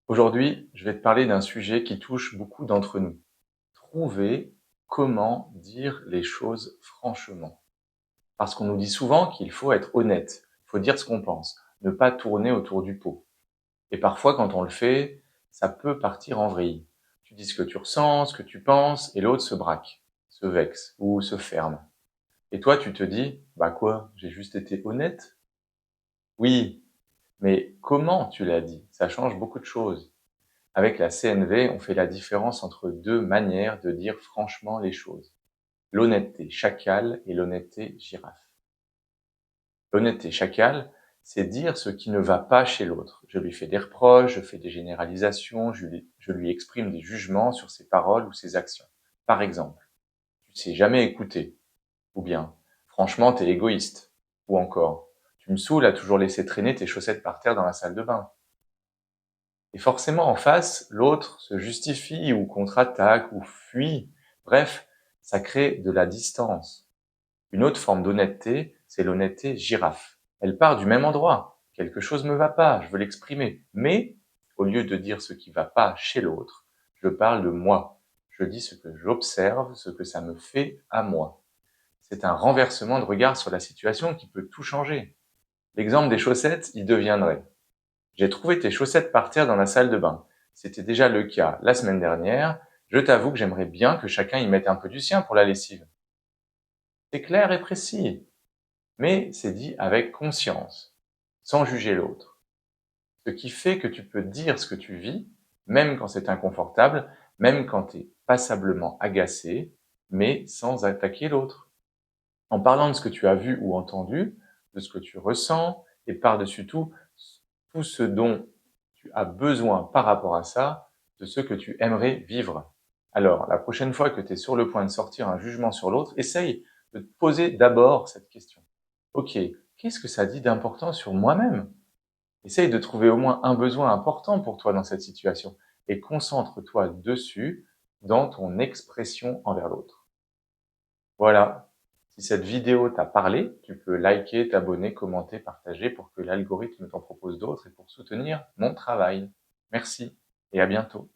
Aujourd'hui, je vais te parler d'un sujet qui touche beaucoup d'entre nous. Trouver comment dire les choses franchement. Parce qu'on nous dit souvent qu'il faut être honnête, il faut dire ce qu'on pense, ne pas tourner autour du pot. Et parfois, quand on le fait, ça peut partir en vrille. Tu dis ce que tu ressens, ce que tu penses, et l'autre se braque, se vexe ou se ferme. Et toi, tu te dis, bah quoi, j'ai juste été honnête? Oui, mais comment tu l'as dit? Ça change beaucoup de choses. Avec la CNV, on fait la différence entre deux manières de dire franchement les choses. L'honnêteté chacal et l'honnêteté girafe. L'honnêteté chacal, c'est dire ce qui ne va pas chez l'autre. Je lui fais des reproches, je fais des généralisations, je lui exprime des jugements sur ses paroles ou ses actions. Par exemple, tu sais jamais écouter. Ou bien, franchement, t'es égoïste. Ou encore, tu me saoules à toujours laisser traîner tes chaussettes par terre dans la salle de bain. Et forcément, en face, l'autre se justifie ou contre-attaque ou fuit. Bref, ça crée de la distance. Une autre forme d'honnêteté, c'est l'honnêteté girafe. Elle part du même endroit. Quelque chose me va pas, je veux l'exprimer. Mais, au lieu de dire ce qui va pas chez l'autre, je parle de moi. Je dis ce que j'observe, ce que ça me fait à moi. C'est un renversement de regard sur la situation qui peut tout changer. L'exemple des chaussettes, il deviendrait: j'ai trouvé tes chaussettes par terre dans la salle de bain. C'était déjà le cas la semaine dernière. Je t'avoue que j'aimerais bien que chacun y mette un peu du sien pour la lessive. C'est clair et précis, mais c'est dit avec conscience, sans juger l'autre. Ce qui fait que tu peux dire ce que tu vis, même quand c'est inconfortable, même quand tu es passablement agacé, mais sans attaquer l'autre. En parlant de ce que tu as vu ou entendu, de ce que tu ressens, et par-dessus tout ce dont tu as besoin par rapport à ça, de ce que tu aimerais vivre. Alors, la prochaine fois que tu es sur le point de sortir un jugement sur l'autre, essaye de te poser d'abord cette question. Ok, qu'est-ce que ça dit d'important sur moi-même? Essaye de trouver au moins un besoin important pour toi dans cette situation et concentre-toi dessus dans ton expression envers l'autre. Voilà. Si cette vidéo t'a parlé, tu peux liker, t'abonner, commenter, partager pour que l'algorithme t'en propose d'autres et pour soutenir mon travail. Merci et à bientôt.